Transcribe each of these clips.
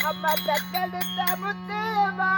அம்மா தத்தெடுத்த முத்தேவா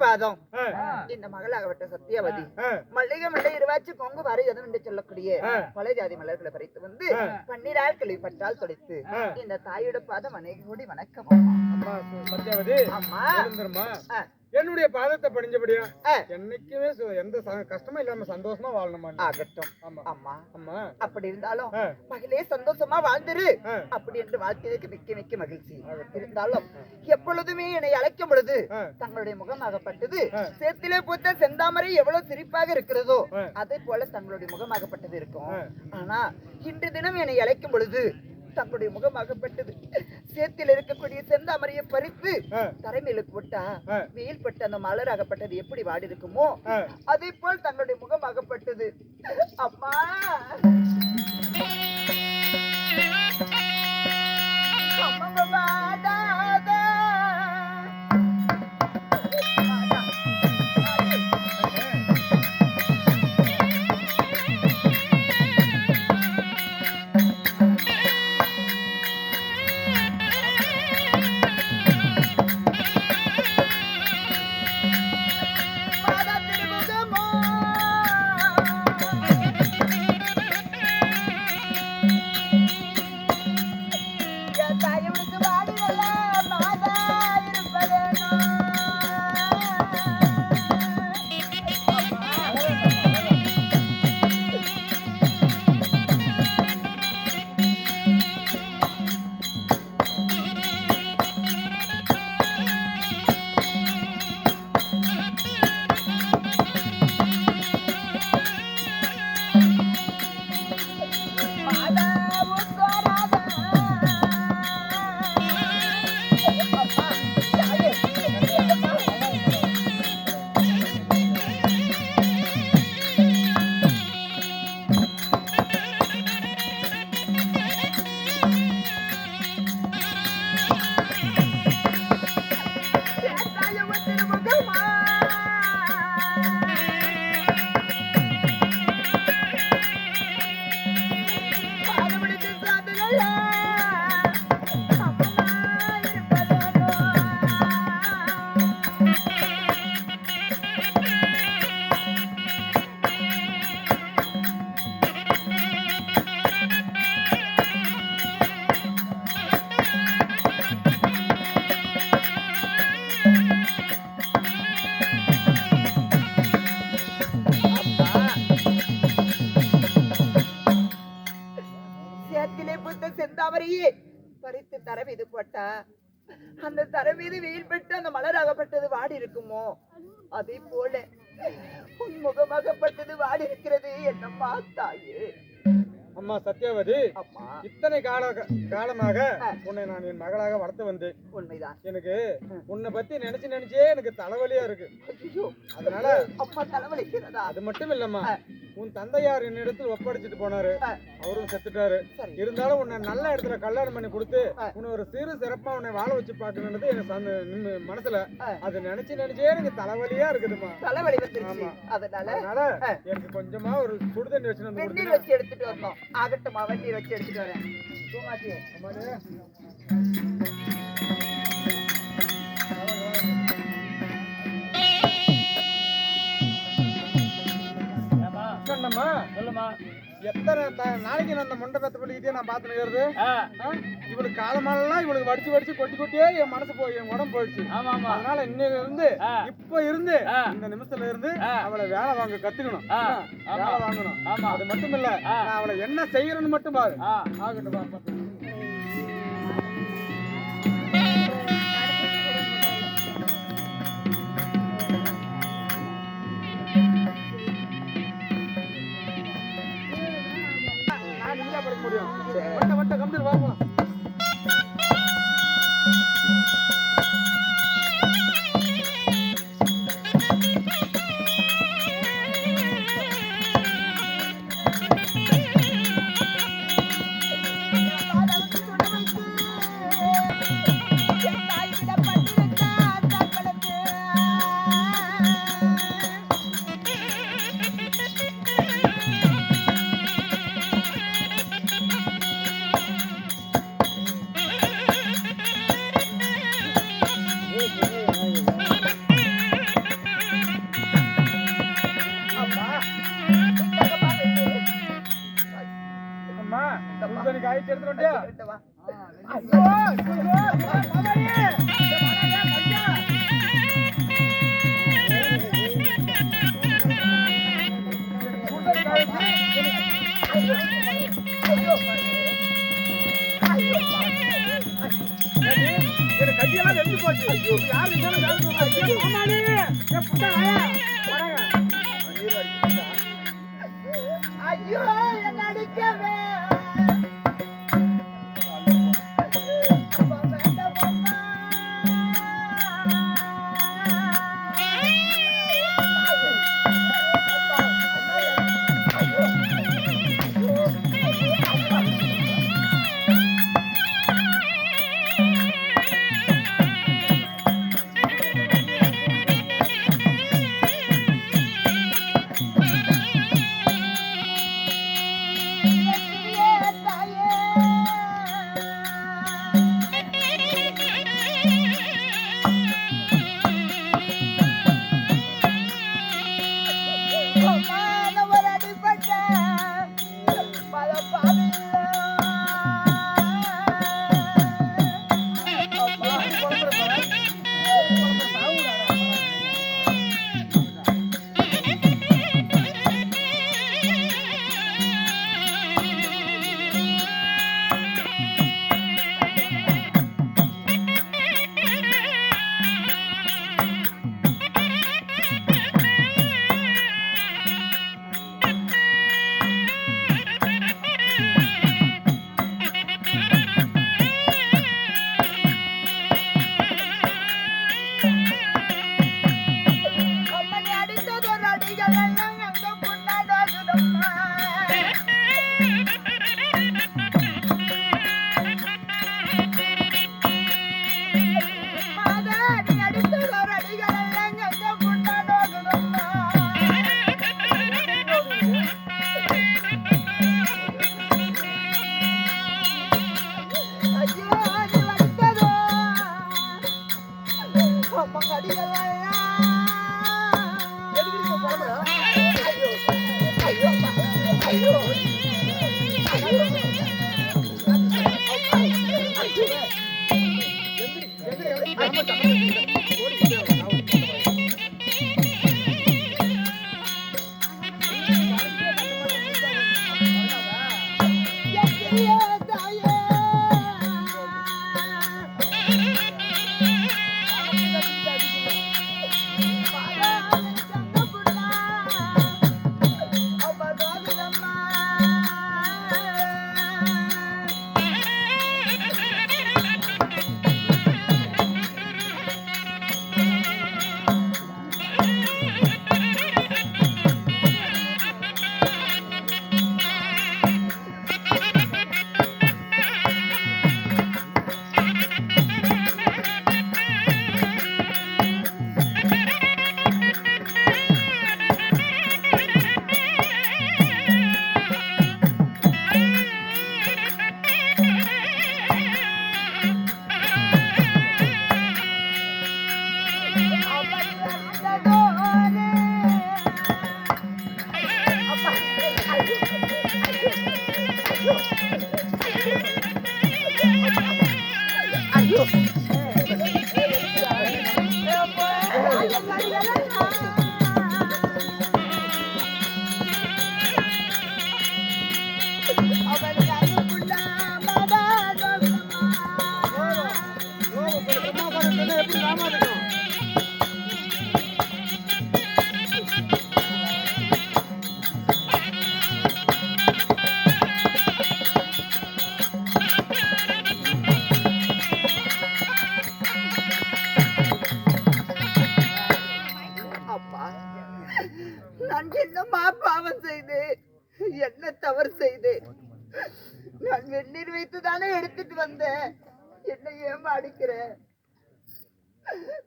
பாதம் இந்த மகளாகப்பட்ட சத்தியவதி மல்லிகை மல்லை இருவாச்சு கொங்கு வரை எதுவும் என்று சொல்லக்கூடிய பல ஜாதி மலர்களை பறித்து வந்து பன்னிரால் கிளிப்பட்டால் தொலைத்து இந்த தாயோட பாதம் அநேக கோடி வணக்கம். சத்தியவதி அம்மா என்னுடைய பாதத்தை படிஞ்சபடியா என்னைக்குமே எந்த கஷ்டமும் இல்லாம சந்தோஷமா வாழணுமா? ஆகட்டும் அம்மா. அம்மா அப்படி இருந்தாலும் மகளே சந்தோஷமா வாழ்ந்துரு அப்படி என்று வாழ்க்கைக்கு மிக்க மிக்க மகிழ்ச்சி. இருந்தாலும் எப்பொழுதுமே என்னை அழைக்கும் பொழுது தங்களுடைய முகமாகப்பட்டது சேத்திலே பூத்த செந்தாமரை எவ்வளவு சிரிப்பாக இருக்கிறதோ அதே போல தங்களுடைய முகமாகப்பட்டது இருக்கும். ஆனா இன்று தினம் என்னை அழைக்கும் பொழுது தங்களுடைய முகமாகப்பட்டது சேத்தில் இருக்கக்கூடிய செந்தாமரையை பறித்து தரைமேலுக்கு போட்டா வெயில் பட்டு அந்த மலராகப்பட்டது எப்படி வாடி இருக்குமோ அதே போல் தங்களுடைய முகமாகப்பட்டது. அம்மா தாமரையே பறித்து தர மீது போட்டா அந்த தர மீது வெயில் பெற்று அந்த மலராகப்பட்டது வாடி இருக்குமோ, அதே போல உன் முகமாகப்பட்டது வாடி இருக்கிறது என்னம்மா தாயே. அம்மா சத்யாவதி, அம்மா இத்தனை காலமாக உன்னை நான் என் மகளாக வளர்த்து வந்தேன். உண்மைதான். எனக்கு உன்னை பத்தி நினைச்சே எனக்கு தலைவலியா இருக்கு. அதனால அம்மா தலைவலிக்கிறதா? அது மட்டும் இல்லம்மா, உன் தந்தையார் என்னிடத்தில் ஒப்படைச்சிட்டு போனாரு, அவரும் செத்துட்டாரு. இருந்தாலும் உன்னை நல்ல இடத்துல கல்யாணம் பண்ணி கொடுத்து உன்னை ஒரு சிறு சிறப்பா உன்னை வாழ வச்சு பாக்கணும்னது எனக்கு மனசுல அது நினைச்சே எனக்கு தலைவலியா இருக்குதுமா. தலைவலி வந்துருச்சு. அதனால எனக்கு கொஞ்சமா ஒரு சுடுதண்ணி வச்சு வெந்நீர் வச்சு எடுத்துட்டு வரணும். ஆகட்டுமா, வெந்நீர் வச்சு எடுத்துட்டு வரேன். சொல்லுமா, எத்தனை நாளைக்கு நான் அந்த மண்டபத்தை படிக்கிட்டே நான் பாத்துக்கிறது. இவளுக்கு காலமாலாம் இவளுக்கு வடிச்சு கொட்டியே என் மனசு போய் என் உடம்பு போயிடுச்சு. அதனால இன்னைக்கு இருந்து இப்ப இருந்து இந்த நிமிஷத்துல இருந்து அவளை வேலை வாங்க கத்துக்கணும், வேலை வாங்கணும். அது மட்டும் இல்ல, நான் அவளை என்ன செய்யறேன்னு மட்டும் பாரு. ஆகட்டும். முடியும் கம்பீர் வாங்க. கட்டியெல்லாம் வெட்டி போச்சு. ஐயோ என்ன அடிக்கவே என்ன தவறு செய்தேன்? நான் வெந்நீர் வைத்துதானே எடுத்துட்டு வந்தேன். என்ன ஏமா அடிக்கிற?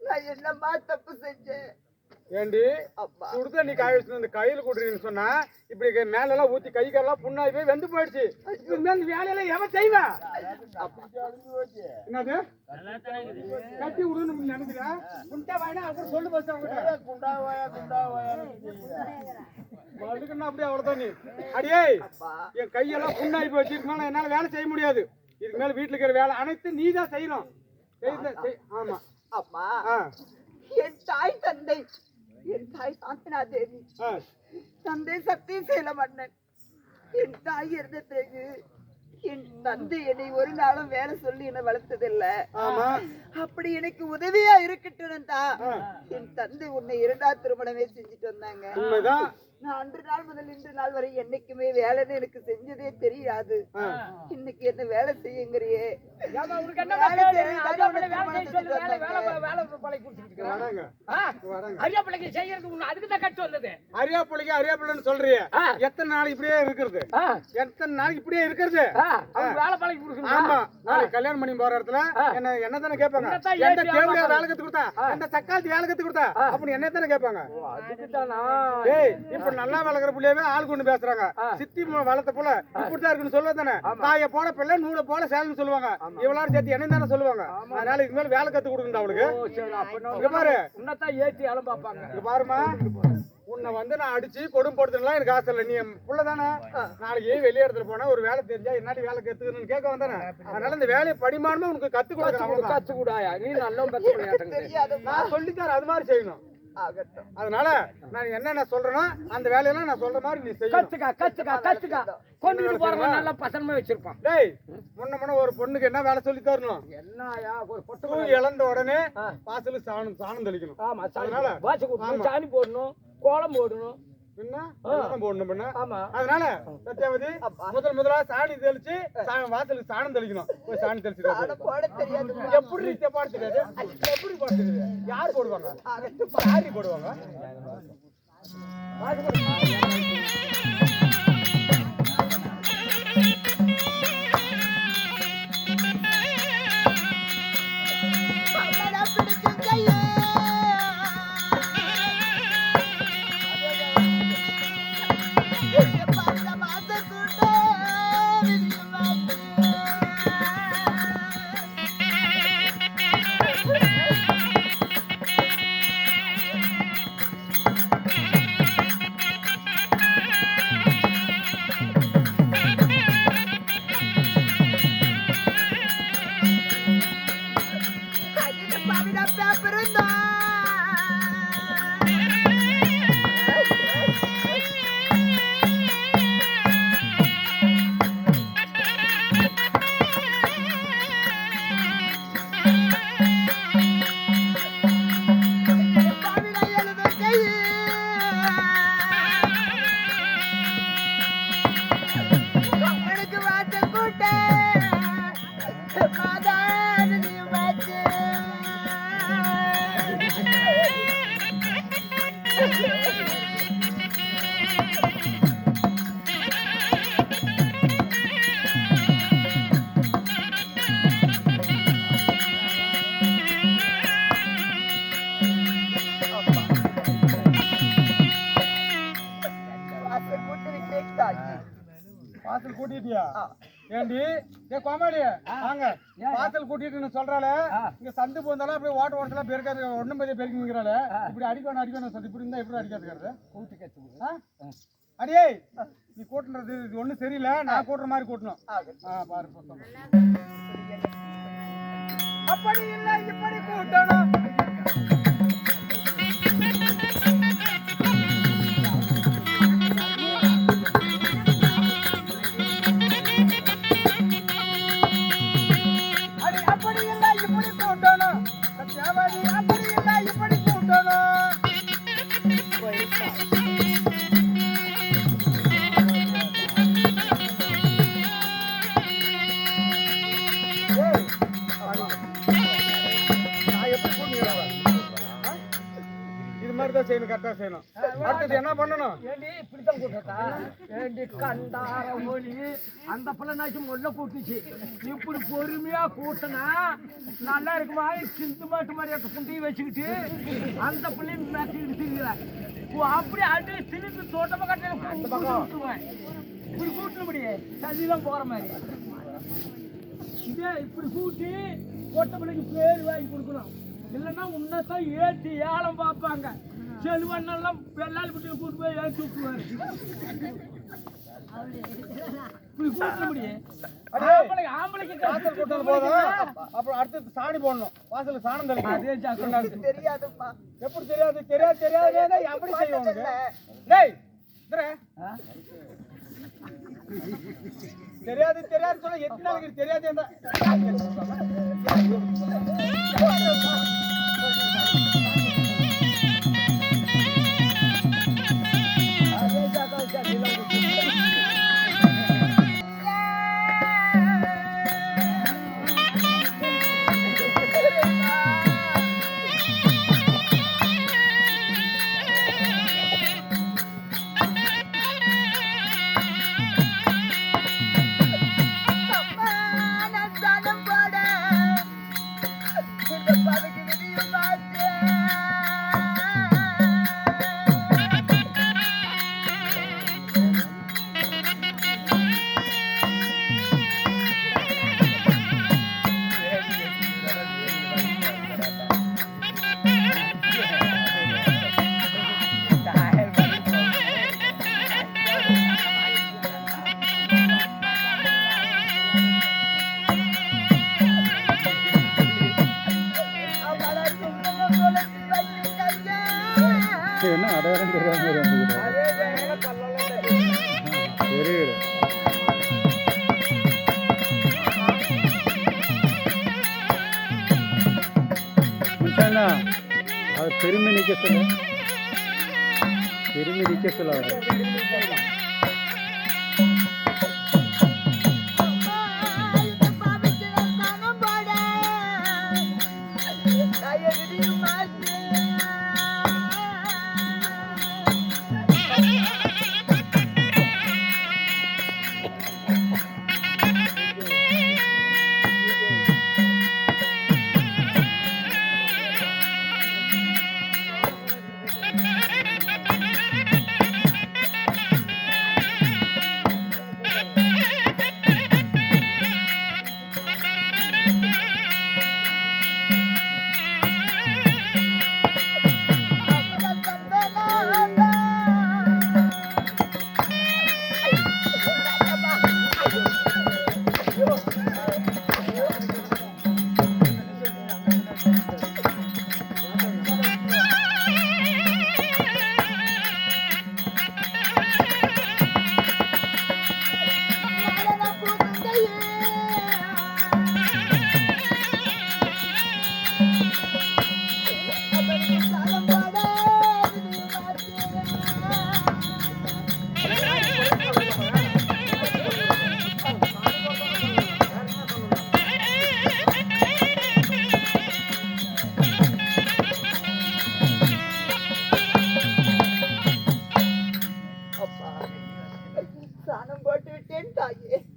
நான் என்னம்மா தப்பு செஞ்சேன்? ஏண்டி சுடுத நீ காய வச்சு இந்த கையில கொடுறீன்னு சொன்னா இப்படி மேல எல்லாம் ஊத்தி கை காலெல்லாம் புண்ணாய் போய் வெந்து போயிடுச்சு. இந்த வேலையெல்லாம் எவன் செய்வா? என்னது கட்டி விடுன்னு நினைக்கிறா? குண்டா வாயினா அப்புறம் சொல்லு பஸ் அவங்க குண்டா வாயா மறுக்கணும் அப்படியே அவ்வளவுதான். நீ அடியே என் கையெல்லாம் புண்ணாய் போய் வச்சிருக்கனால என்னால வேலை செய்ய முடியாது. இதுக்கு மேல வீட்டுல இருக்கிற வேலை அனைத்து நீ தான் செய்யணும். ஆமா அம்மா என் தாய் தந்தை, என் தாய் சாந்தனா தேவி, தந்தை சத்தியசேல மன்னன். என் தாய் இருந்த பிறகு என் தந்தை என்னை ஒரு நாளும் வேலை சொல்லி என்ன வளர்த்ததில்லை. அப்படி எனக்கு உதவியா இருக்கட்டும் தான் என் தந்தை உன்னை 2வது திருமணமே செஞ்சுட்டு வந்தாங்க. நான் அன்று நாள் முதல் இன்று நாள் வரை என்னைக்குமே வேலைன்னு எனக்கு செஞ்சதே தெரியாது. இன்னைக்கு என்ன வேலை செய்யுங்கிறியே? அரியாப்பிள்ளைன்னு சொல்றிய எத்தனை நாளைக்கு இப்படியே இருக்கிறது? எத்தனை நாளைக்கு இப்படியே இருக்கிறது? ஆமா நாளைக்கு கல்யாணம் பண்ணி போற இடத்துல என்ன தானே கேட்பாங்க? எந்த கேவடியா வேலை கத்து கொடுத்தா, எந்த சக்காலத்து வேலை கத்து கொடுத்தா அப்படி என்ன தானே கேட்பாங்க? இப்ப நல்லா வளர்க்குற பிள்ளையவே ஆள் கொண்டு பேசுறாங்க. சித்தி வளர்த்த போல இப்படித்தான் இருக்குன்னு சொல்லுவதானே. தாய போல பிள்ளை நூலை போல சேலன்னு சொல்லுவாங்க. இவ்வளவு சேர்த்து என்ன தானே சொல்லுவாங்க. அதனால இதுக்கு மேல வேலை கத்து கொடுக்கணும் அவளுக்கு. பாரு உன்னதான் ஏற்றி அலம் பாப்பாங்க. பாருமா உன்னை நான் அடிச்சு கொடும்படுத்தலாம் எனக்கு ஆசை இல்லை. நீ புள்ள தானே, நாளைக்கு வெளியே இடத்துல போனா ஒரு வேலை தெரிஞ்சா என்னாடி வேலை கத்துக்கணும்னு கேட்க வந்தானே. அதனால இந்த வேலையை படிமானமா உனக்கு கத்து கொடுக்கணும். கத்துக்கூடாயா நீ நல்ல நான் சொல்லித்தார அது மாதிரி செய்யணும். அதனால நான் என்ன சொல்றேன்னா அந்த வேலையெல்லாம் நான் சொல்ற மாதிரி நீ செய்ய கொண்டு போறவங்க நல்லா பசங்கமா வச்சிருப்பான். டேய் முன்ன ஒரு பொண்ணுக்கு என்ன வேலை சொல்லி தரணும்? என்னயா ஒரு பொட்டு இழந்த உடனே வாசலுக்கு சாணம் தெளிக்கணும். ஆமா அதனால சாணி போடணும், கோலம் போடணும், அதனால சத்யாவதி முதலா சாணி தெளிச்சு வாசலுக்கு சாணம் தெளிக்கணும். போய் சாணி தெளிச்சு எப்படி பாடுறது? எப்படி பாடுறது? யார் போடுவாங்க? யாரு போடுவாங்க? வாசல் கூட்டிட்டியா? ஏண்டி கோமாளி வாங்க வாசல் கூட்டிட்டு சொல்றாளே. இங்க சந்து போந்தாலும் அப்படியே ஓட்ட ஓட்டலாம் பெருக்காது, ஒண்ணும் பெரிய பெருக்குங்கிறாள். இப்படி அடிக்கணும் சொல்லி இப்படி இருந்தா எப்படி அடிக்காதுங்கிறது? அடியே நீ கூட்டுறது இது ஒண்ணும் சரியில்லை, நான் கூட்டுற மாதிரி கூட்டணும். பாரு அப்படி இல்லை இப்படி கூட்டணும். செய்யணும், கரெக்டா செய்யணும். அடுத்தது என்ன பண்ணணும்? ஏண்டி இப்படித்தான் கூட்டா? ஏண்டி கண்டார மொழி அந்த பிள்ளைனாச்சும் உள்ள கூட்டுச்சு. இப்படி பொறுமையா கூட்டினா நல்லா இருக்குமா? சிந்து மாட்டு மாதிரி குண்டையை வச்சுக்கிட்டு அந்த பிள்ளைங்க மேய்ச்சிக்கிட்டு திரிகிறேன். அப்படி அடி திருப்பி தோட்டமா கட்டுவேன். இப்படி கூட்ட முடியும், தள்ளிதான் போற மாதிரி. இதே இப்படி கூட்டி கொட்ட பிள்ளைக்கு பேர் வாங்கி கொடுக்கணும். இல்லைன்னா உன்னதான் ஏற்றி ஏலம் பார்ப்பாங்க. செல்வண்ணெல்லாம் வெள்ளாளி பிள்ளைங்க கூட்டு போய் ஏற்றி விட்டுருவாரு. இப்படி கூட்ட முடியும். ஆம்பளைக்கு வாசல் கூட்டணும் போதும். அப்புறம் அடுத்தது சாணி போடணும். வாசல் சாணம் தெளிக்கணும். தெரியாதுப்பா. எப்படி தெரியாது? தெரியாது எப்படி செய்வோம்? டேய் தெரியாது சொல்ல எத்தனை நாளைக்கு தெரியாது? என்ன அடையாளம் அது பெருமை நிக்க சொல்ல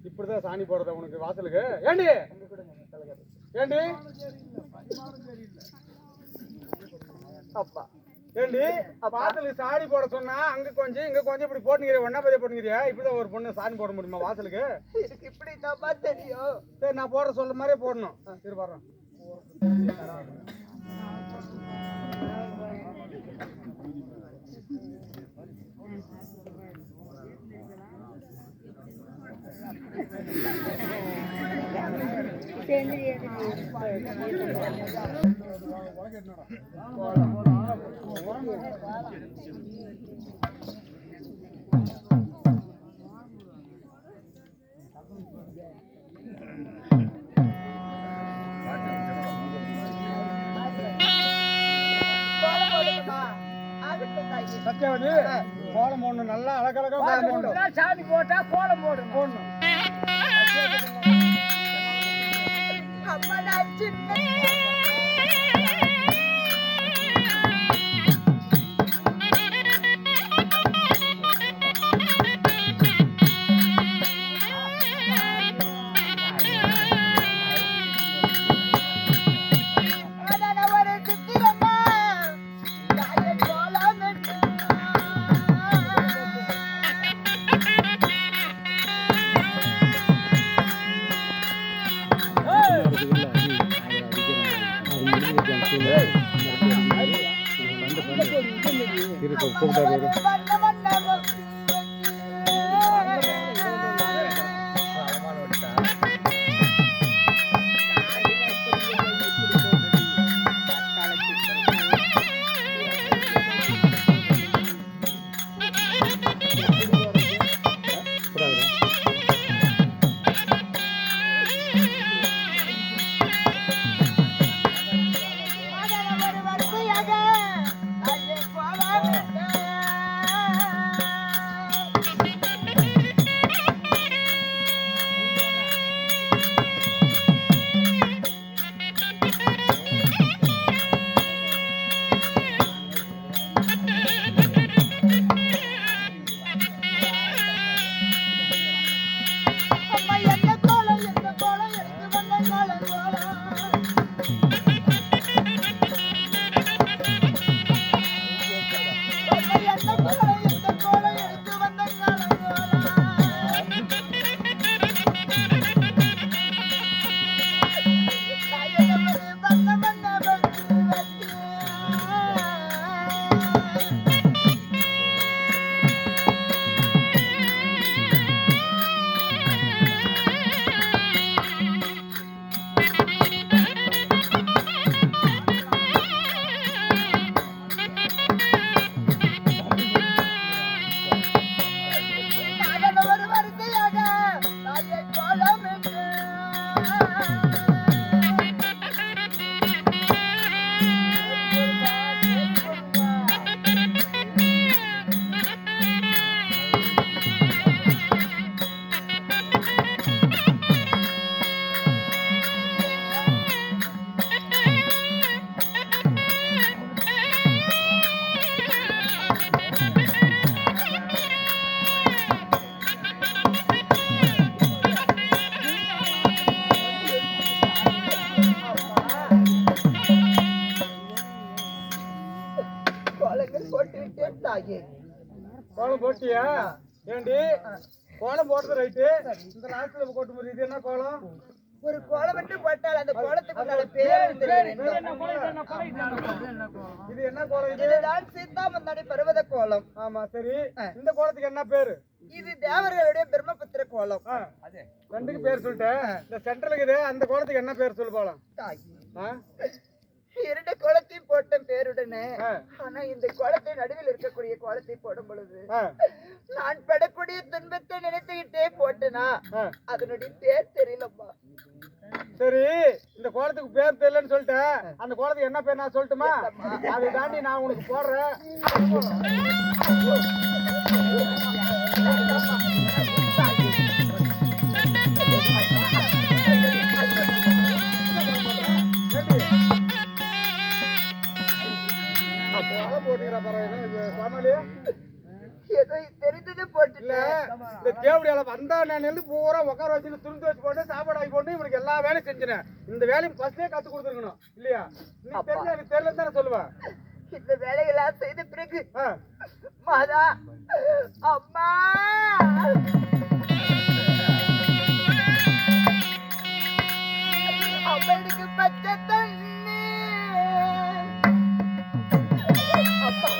இப்படிதான் சாணி போடுறத உனக்கு வாசலுக்கு? ஏண்டி அப்பா ஏண்டி வாசலுக்கு சாணி போட சொன்னா அங்க கொஞ்சம் இங்க கொஞ்சம் இப்படி போட்டுங்கிறியா? ஒன்னா பதிய போட்டுங்கிறியா? இப்படிதான் ஒரு பொண்ணு சாணி போட முடியுமா வாசலுக்கு? இதுக்கு இப்படி தப்பா தெரியும். சரி, நான் போட சொல்ற மாதிரியே போடணும். சரி வர்றேன். சத்தியாவதி, கோலம் போடணும். நல்லா அழகழகா கோலம் போடணும். சாமி போட்டா கோலம் போடணும். அம்மா நான் சின்ன கோலம் போட்டியா? ஏண்டி கோலம் போடுறது ரைட்டு, இந்த நாட்டுல போட்டு முடியுது. இது என்ன கோலம்? ஒரு கோலம் மட்டும் போட்டால் அந்த கோலத்துக்கு பேர் இது என்ன கோலம்? இதுதான் சீதாமந்தாடி பர்வத கோலம். ஆமா சரி, இந்த கோலத்துக்கு என்ன பேரு? இது தேவர்களுடைய பிரம்மபுத்திர கோலம். ரெண்டுக்கு பேர் சொல்லிட்டேன். இந்த சென்ட்ரலுக்கு இது, அந்த கோலத்துக்கு என்ன பேர் சொல்லு போலாம்? இரண்டு கோலத்தையும் போட்ட பேருடனே, ஆனா இந்த கோலத்தை நடுவில் இருக்கக்கூடிய கோலத்தை போடும் பொழுது நான் படக்கூடிய துன்பத்தை நினைத்துக்கிட்டே போட்டேனா அதனுடைய பேர் தெரியலப்பா. சரி, இந்த கோலத்துக்கு பேர் தெரியலன்னு சொல்லிட்டேன். அந்த கோலத்துக்கு என்ன பேர் நான் சொல்லட்டுமா? அதை தாண்டி நான் உனக்கு போடுறேன். தெரிந்தது போட்டு இந்த தேவடியால வந்தா நான் பூரா உட்கார வச்சு துணிந்து வச்சு போட்டு சாப்பாடு ஆகி போட்டு இவனுக்கு எல்லா வேலையும் செஞ்சினேன். இந்த வேலையும் ஃபர்ஸ்டே கத்து கொடுத்துருக்கணும் இல்லையா? நீ தெரிஞ்ச எனக்கு தெரியல தானே சொல்லுவேன். இந்த வேலையெல்லாம் செய்த பிறகு மாதா அம்மா அவனுக்கு பச்சை தண்ணி அப்பா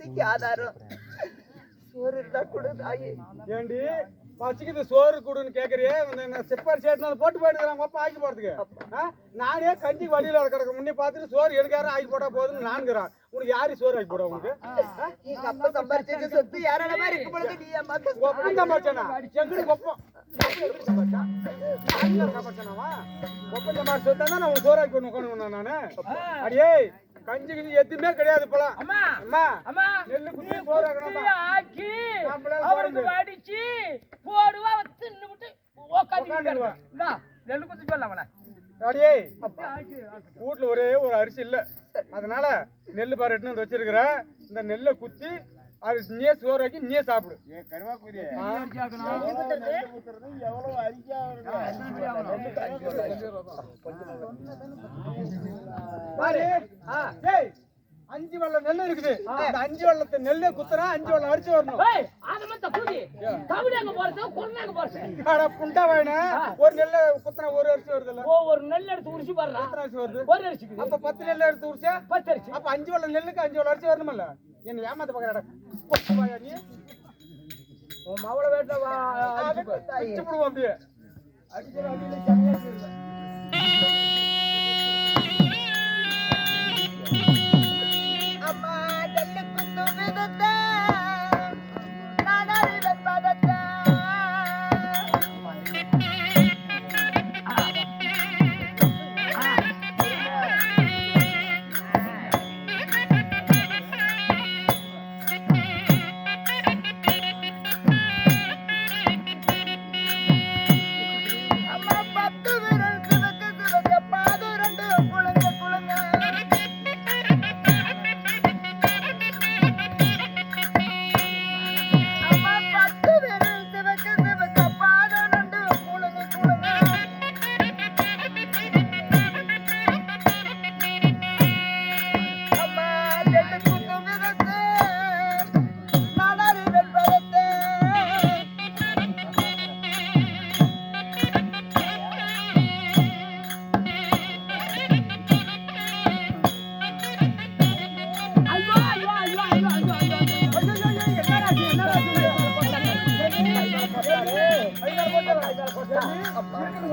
பசிக்கு ஆதாரம் சோறு இருந்தா கொடு தாயே. ஏண்டி பசிக்குது சோறு கொடுன்னு கேக்குறியே செப்பாரி சேர்த்து போட்டு போயிட்டு அப்பா ஆக்கி போறதுக்கு நானே கஞ்சி வழியில கிடக்க முன்னே பார்த்துட்டு சோறு எனக்கு யாரும் ஆக்கி போட்டா போதுன்னு நான்கிறேன். உனக்கு யாரு சோறு ஆக்கி போட உனக்கு? எங்க அப்பா சம்பாரிச்ச சொத்து யாரால மாதிரி இருக்கு பொழுது நீ அம்மா சம்பாரிச்சானா எங்கடி கொப்பம் சம்பாரிச்சானாவா கொப்பம் சம்பாரிச்சு சொத்தா நான் உனக்கு சோறு ஆக்கி கொண்டு உட்காந்து நானு அடியே கஞ்சி கிஞ்சி எதுவுமே கிடையாது இப்பலாம். அம்மா நெல்லு குத்தி சோறு ஆக்கி அவருக்கு வடிச்சு போடுவா தின்னுட்டு உட்காந்துடுவா. நெல்லு குத்தி சொல்லலாம் அடியே வீட்டுல ஒரே ஒரு அரிசி இல்ல, அதனால நெல்லு பாரு எட்டுன்னு வந்து வச்சிருக்கிற. இந்த நெல்லை குத்தி அது நீயே சோறாக்கி நீயே சாப்பிடு. அஞ்சு வெள்ளம் நெல் இருக்குது. இந்த அஞ்சு வெள்ளத்தை நெல்லே குத்துறா 5 வெள்ளம் அரிசி வரணும். புண்டா வேணா ஒரு நெல்லை குத்துனா ஒரு அரிசி வருது இல்ல? ஒரு நெல் எடுத்து உரிச்சு பாருங்க அரிசி வருது. ஒரு அரிசி அப்ப 10 நெல் எடுத்து உரிச்சா 10 அரிசி. அப்ப 5 வெள்ளம் நெல்லுக்கு 5 வெள்ளம் அரிசி வரணும்ல? என்ன ஏமாத்த பாக்குறடா நீ? உன் மவள வேட்டை அடிச்சு போடுவோம் அப்படியே. அம்மா நெல்லு குத்து விதத்த நாடாரி வெப்பதத்த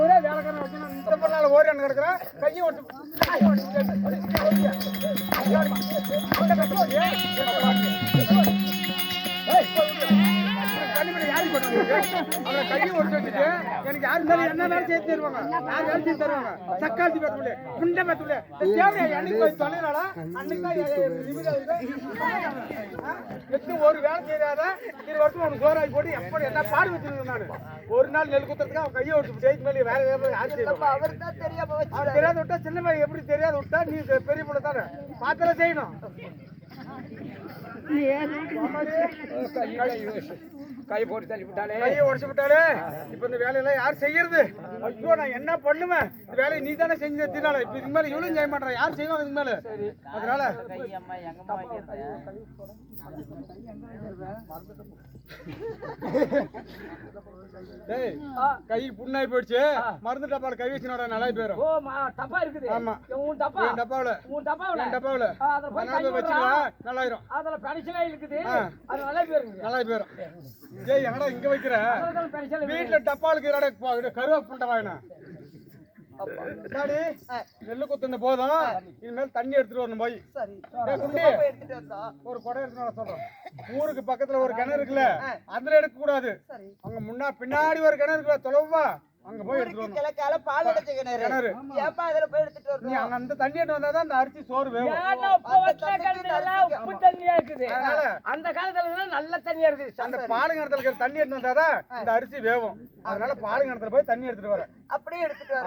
ஒரே வேலைக்காரன் வச்சு நான் இந்த பொருளால ஓடியான்னு கிடக்குறேன். கையை ஓட்டு கையை ஒட்டு வச்சுட்டு எனக்கு யாரு இருந்தாலும் என்ன வேலை செய்து தருவாங்க, யார் வேலை செய்து தருவாங்க. தக்காளி பேத்துள்ள குண்டை பேத்துள்ள அன்னைக்கு போய் தொலைறாடா அன்னைக்கு ஒரு வேலை செய்யாத 2 வருஷம் உனக்கு சோறாக்கி போட்டு எப்படி என்ன பாடு வச்சிருந்தேன் நான். ஒரு நாள் நெல் குத்துறதுக்கு அவன் கையை ஒட்டு செய்து மேலே வேற யாரு அவர் தான் தெரியாம தெரியாத விட்டா சின்ன பையன் எப்படி தெரியாத விட்டா நீ பெரிய பொண்ணு தானே பாத்திர செய்யணும். கை போட்டு தள்ளி விட்டாலே கையை உடச்சு விட்டாலே. இப்ப இந்த வேலையெல்லாம் யார் செய்யறது? ஐயோ நான் என்ன பண்ணுவேன்? இந்த வேலையை நீ தானே செஞ்ச தினால. இப்ப இதுக்கு மேல இவ்வளவு செய்ய மாட்டேன், யார் செய்வாங்க இதுக்கு மேல? அதனால கை புண்ணாய் போயிடுச்சு, மருந்து டப்பால கை வச்சு நல்லா போயிடும். டப்பா இருக்குது. ஆமா உன் டப்பா டப்பாவுல டப்பாவுல வச்சுக்கலாம் நல்லாயிரும். அதுல பென்சிலா இருக்குது, அது நல்லா போயிருங்க, நல்லா போயிரும். ஏய் என்னடா இங்க வைக்கிற? வீட்டுல டப்பாலுக்கு கருவா புண்டை வாங்கினா நெல்லு குத்துன போதும். இனிமேல் தண்ணி எடுத்துட்டு வரணும் போய். ஒரு குடம் எடுத்து சொல்றோம். ஊருக்கு பக்கத்துல ஒரு கிணறு இருக்குல்ல, அதுல எடுக்க கூடாது. அங்க முன்னா பின்னாடி ஒரு கிணறு இருக்குல்ல தொலைவா, அங்க போய் எடுத்துட்டு கிழக்கால பால் அடைச்ச கிணறு. ஏப்பா அதுல போய் எடுத்துட்டு வரணும்? நீ அங்க அந்த தண்ணி எடுத்து வந்தாதான் அந்த அரிசி சோறு வேகும். உப்பு தண்ணியா இருக்குது. அந்த காலத்துல நல்ல தண்ணியா இருக்குது. அந்த பாலுங்கணத்துல இருக்கிற தண்ணி எடுத்து வந்தாதான் இந்த அரிசி வேகும். அதனால பாலுங்கணத்துல போய் தண்ணி எடுத்துட்டு வர. அப்படியே எடுத்துட்டு வர.